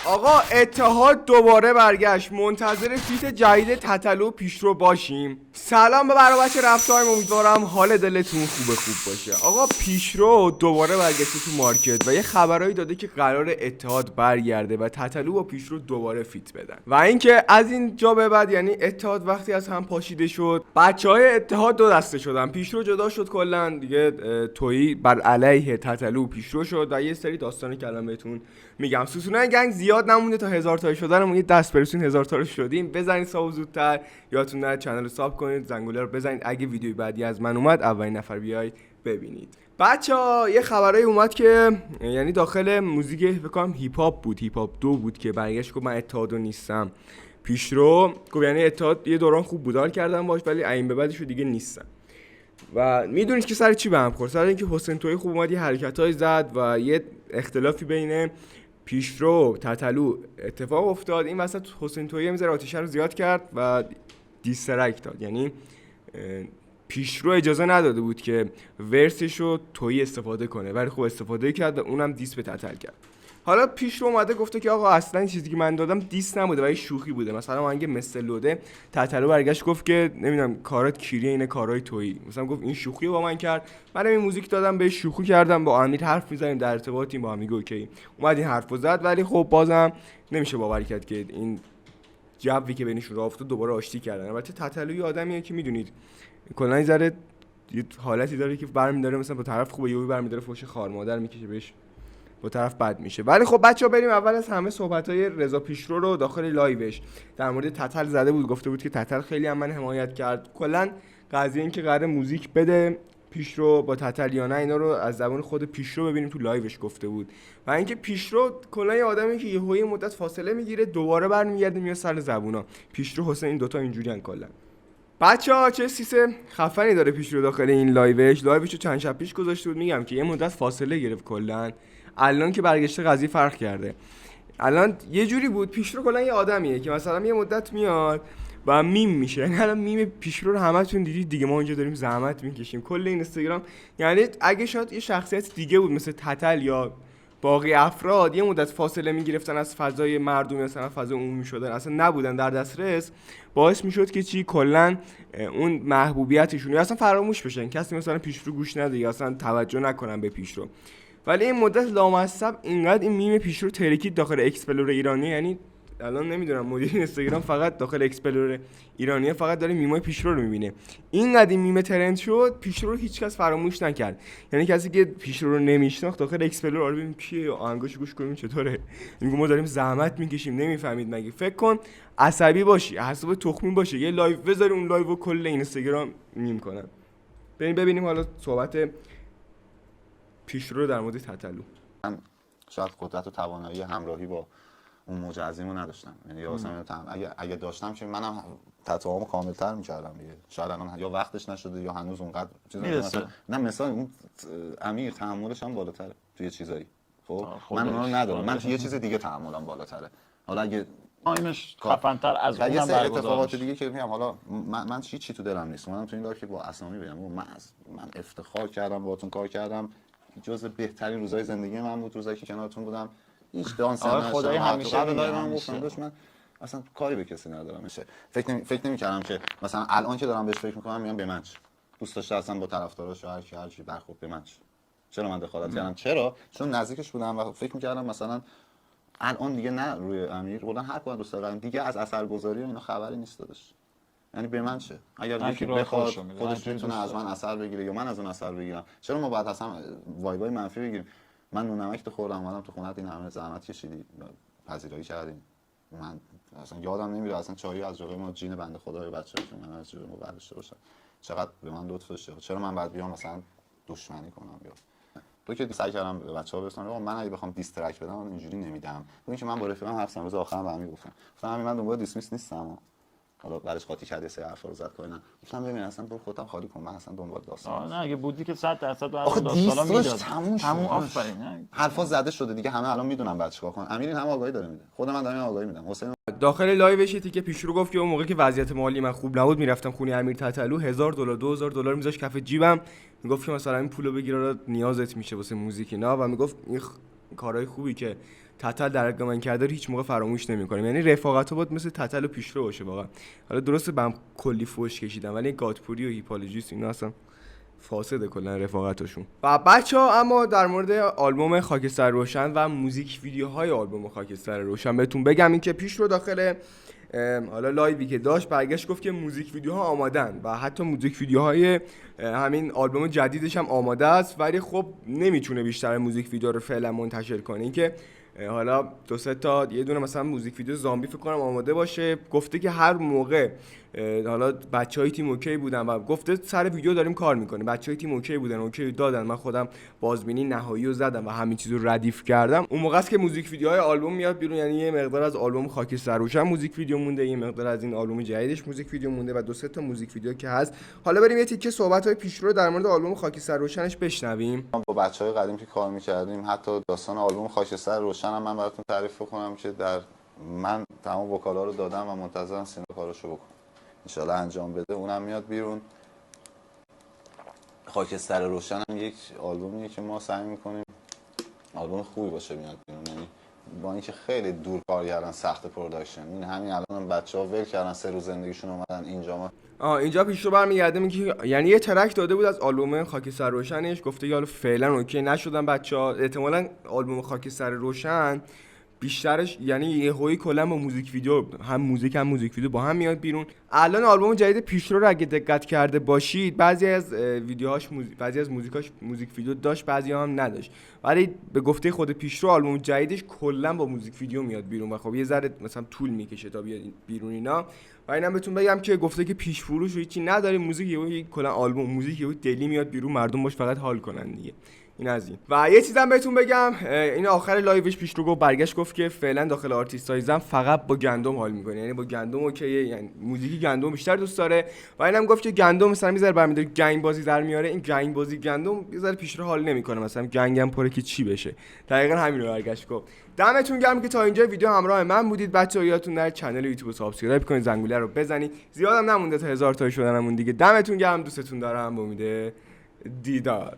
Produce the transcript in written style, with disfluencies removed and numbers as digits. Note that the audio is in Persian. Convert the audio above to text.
آقا اتحاد دوباره برگشت. منتظر فیت جدید تتلو پیشرو باشیم. سلام به برابچه رفتایم، امیدوارم حال دلتون خوب باشه. آقا پیشرو دوباره برگشته تو مارکت و یه خبرایی داده که قرار اتحاد برگرده و تتلو با پیشرو دوباره فیت بدن و اینکه از این جا به بعد یعنی اتحاد وقتی از هم پاشیده شد، بچهای اتحاد دو دسته شدن. پیشرو جدا شد کلا دیگه، تویی بر علیه تتلو پیشرو شد و یه سری داستانی که الان بهتون میگم. سوسونای گنگ زیاد نمونده تا 1000 تا شدنمون، یه دست برسون 1000 تا رو شدیم. بزنید ساب زودتر، یادتون نره چنل رو ساب کنید، زنگوله رو بزنید اگه ویدیوی بعدی از من اومد اولین نفر بیاید ببینید. بچه‌ها یه خبرایی اومد که یعنی داخل موزیک فکر کنم هیپ هاپ 2 بود که برگشت گفت من اتحادو نیستم. پیشرو گفت یعنی اتحاد یه دوران خوب بودار کردم باش ولی این به بعدش دیگه نیستم. و میدونید که سر چی به هم خورد؟ سر اینکه حسین تویی خوب اومد یه حرکتای زد و یه اختلافی بین پیشرو تتلو اتفاق افتاد. این وسط حسین تویی میذاره آتیشه رو زیاد کرد و دیسترک داد، یعنی پیشرو اجازه نداده بود که ورسش رو تویی استفاده کنه ولی خب استفاده کرد و اونم دیس به تتل کرد. حالا پیشرو اومده گفته که آقا اصلا این چیزی که من دادم دیس نبوده و شوخی بوده. مثلا آهنگ مثل لوده تتلو برگشت گفت که نمیدونم کارات کیریه، اینه کارهای تویی. مثلا گفت این شوخی رو با من کرد، منم این موزیک دادم بهش شوخی کردم، با امیر حرف میزنیم در ارتباطیم، با هم میگه اوکی. اومد این حرفو زد ولی خب بازم نمیشه باور کرد که این جوی که بینشون راه افتاد دوباره آشتی کردن. البته تتلو آدمیه که میدونید کلا این ذره یه حالتی داره که برمی‌داره مثلا با طرف خوبه یهو برمی‌داره فوش خار مادر میکشه بهش، با طرف بد میشه. ولی خب بچه‌ها بریم اول از همه صحبت‌های رضا پیشرو رو داخل لایوش در مورد تتل زده بود. گفته بود که تتل خیلی هم من حمایت کرد. کلا قضیه این که قرار موزیک بده پیشرو با تتل یا نه اینا رو از زبان خود پیشرو ببینیم تو لایوش گفته بود. و اینکه پیشرو کلا یه آدمی که یهویی مدت فاصله میگیره دوباره برمیگرده میاد سر زبونا. پیشرو حسین این دوتا اینجوریان کلا. بچه‌ها چه سیس خفنی داره پیشرو داخل این لایوشو چند شب پیش گذاشته بود. میگم که یه مدت فاصله گرفت کلا، الان که برگشته قضیه فرق کرده. الان یه جوری بود پیشرو کلا یه آدمیه که مثلا یه مدت میاد و میم میشه. یعنی الان میم پیشرو رو همتون دیدید دیگه، ما اینجا داریم زحمت میکشیم کل اینستاگرام. یعنی اگه شاید یه شخصیت دیگه بود مثل تتل یا باقی افراد یه مدت فاصله میگرفتن از فضای مردمی، مثلا فضای عمومی شدن، اصلا نبودن در دسترس، باعث میشد که چی کلا اون محبوبیتشون یا اصلا فراموش بشن، کسی مثلا پیشرو گوش نده یا اصلا توجه نکنن به پیشرو. ولی این مدت لامصب اینقدر این میم پیشرو ترکید داخل اکسپلور ایرانی، یعنی الان نمیدونم مدیر اینستاگرام فقط داخل اکسپلور ایرانی فقط داره میمای پیشرو رو میبینه. اینقدر این میم ترند شد پیشرو رو هیچکس فراموش نکرد. یعنی کسی که پیشرو رو نمیشناخت داخل اکسپلور آره ببین کیه، آهنگاشو گوش کنیم چطوره، میگم ما داریم زحمت میکشیم نمیفهمید مگه. فکر کن عصبی باشی، اعصاب تخمی باشه، یه لایو بذاری اون لایو کل اینستاگرام میم کنن. بریم ببینیم حالا صحبت پیشرو در مورد تتلو. من شاید قدرت و توانایی همراهی با اون موج عظیمو نداشتم، یعنی مثلا اگه داشتم که منم تتوامو کامل‌تر می‌کردم دیگه. شاید الان یا وقتش نشده یا هنوز اونقدر مثلا نه مثلا اون امیر تحملش هم بالاتره توی چیزایی. خب من اونو ندارم، من یه چیز دیگه تحملم بالاتره. حالا اگه تایمش خفن‌تر از اونم برگزار اتفاقات دیگه که میگم حالا من چی تو دلم نیست. من تو این لایو که با اسامی بگم من افتخار کردم باهاتون کار کردم، جزء بهترین روزهای زندگی من بود، روزایی که کنارتون بودم. هیچ دانسی نداشتم. خدای همیشه من گفتم داش من اصلا کاری به کسی ندارم. میشه فکر نمی‌کردم که مثلا الان که دارم بهش فکر می‌کنم میگم به من چه دوست داشته اصلا با طرفداراش هر چی برخورد به من چرا من دخالت کردم؟ چرا؟ چون نزدیکش بودم و فکر می‌کردم مثلا الان دیگه نه روی امیر بودن هر کدوم دوست دارم دیگه از اثرگذاری و اینا خبری نیست داداش. یعنی به من چه؟ اگر یکی بخواد خودش میتونه از من اثر بگیره یا من از اون اثر بگیرم، چرا ما باید اصلا وایبای منفی بگیریم؟ من نونمک تو خوردم اومدم تو خونت، این همه زحمت کشیدی پذیرایی کردیم، من اصلا یادم نمیره اصلا چایی از جلوی ما جین بنده خدای بچه‌ها من از جلوی ما برداشته باشه، چقدر به من لطف داشته. چرا من بعد بیام مثلا دشمنی کنم؟ یا تو که سعی کردم به بچه‌ها برسونم آقا من اگه بخوام دیسترک بدم من اینجوری نمیدم. اینکه من با رفیقام حرف زدم روز آخرام به همین گفتم من دنبال دیسمیس نیستم. حالا بعدش قاطی کرد سه حرفا رو زد کلا. گفتم ببین اصلا برو خودت خالی کن، من اصلا دنبال داستان نه اگه بودی که 100% آخه داستانا میداد. تموم آفرین. حرفا زده شده دیگه، همه الان میدونن بعد چیکار کنن. امیر این هم آگاهی داره میده، خود من دارم آگاهی میدم. حسین داخل لایوش که پیشرو گفت که اون موقع که وضعیت مالی من خوب نبود میرفتم خونه امیر تتلو $1000 $2000 میذاش کف جیبم، میگفت که مثلا این پولو بگیر نیازت میشه واسه موزیک اینا، و میگفت این کارهای خوبی که تتل در حق من کرده رو هیچ موقع فراموش نمی‌کنم. یعنی رفاقت‌ها باید مثل تتل و پیشرو باشه واقعا. حالا درسته بهم کلی فوش کشیدم ولی گادپوری و هیپالوژیست اینا اصلا فاسده کلا رفاقتشون. و بچه‌ها اما در مورد آلبوم خاکستر روشن و موزیک ویدیوهای آلبوم خاکستر روشن بهتون بگم این که پیشرو داخل حالا لایوی که داشت برگشت گفت که موزیک ویدیوها آمادن و حتی موزیک ویدیوهای همین آلبوم جدیدش هم آماده است، ولی خب نمیتونه بیشتر موزیک ویدیو رو فعلا منتشر کنه. این که حالا دو سه تا یه دونه مثلا موزیک ویدیو زامبی فکر کنم آماده باشه. گفته که هر موقع حالا بچهای تیم اوکی بودن و گفته سر ویدیو داریم کار میکنیم، بچهای تیم اوکی بودن، اوکی دادن، من خودم بازبینی نهایی رو زدم و همین چیزو ردیف کردم، اون موقع است که موزیک ویدیوهای آلبوم میاد بیرون. یعنی یه مقدار از آلبوم خاکستر روشن موزیک ویدیو مونده، یه مقدار از این آلبوم جدیدش موزیک ویدیو مونده و دو سه تا موزیک ویدیو که هست. حالا بریم یه تیکه صحبت‌های پیشرو در مورد آلبوم خاکستر روشنش بشنویم. با بچهای قدیم که کار می‌کردیم، حتی داستان آلبوم خاکستر روشن هم من براتون تعریف کنم که من تمام وکالا رو دادم و منتظرم سینا کاراشو بکنه، انشالله انجام بده، اونم میاد بیرون. خاکستر روشن هم یک آلبومیه که ما سعی میکنیم آلبوم خوبی باشه میاد بیرون. یعنی با اینکه خیلی دور کار کردن، سخت پروداکشن، این همین الان بچه‌ها ول کردن 3 روز زندگیشون اومدن اینجا. ما اینجا پیشرو برمیگرده میگه یعنی یه ترک داده بود از آلبوم خاکستر روشنش، گفته که حالا فعلا اوکی نشدن بچه‌ها، احتمالاً آلبوم خاکستر روشن بیشترش یعنی یهویی کلا با موزیک ویدیو، هم موزیک ویدیو با هم میاد بیرون. الان آلبوم جدید پیشرو رو اگه دقت کرده باشید بعضی از ویدیوهاش بعضی از موزیکاش موزیک ویدیو داشت، بعضی هم نداشت، ولی به گفته خود پیشرو آلبوم جدیدش کلا با موزیک ویدیو میاد بیرون و خب یه ذره مثلا طول میکشه تا بیاد بیرون اینا. و اینم بهتون بگم که گفته که پیش فروش و هیچی نداره، موزیک یهو کلا آلبوم موزیک یهو دلی میاد بیرون، مردم باش فقط حال کنن دیگه. این از این. و یه چیزم بهتون بگم، این آخر لایوش پیشرو گفت برگشت گفت که فعلا داخل آرتیستایزم فقط با گندم حال میکنه، یعنی با گندم اوکیه، یعنی موزیک گندم بیشتر دوست داره. و اینم گفت که گندم مثلا میذاره برمی‌داره گنگ بازی در میاره، این گنگ بازی گندم یه ذره پیشرو حال نمیکنه، مثلا گنگم پره که چی بشه. دقیقاً همین رو برگشت گفت. دمتون گرم که تا اینجا ویدیو همراه من بودید بچه‌ها. یادتون نره کانال یوتیوب رو سابسکرایب کنید، زنگوله رو بزنید، زیادم نمونده تا 1000 تا شدنمون دیگه. دمتون گرم، دوستتون دارم، به امید دیدار.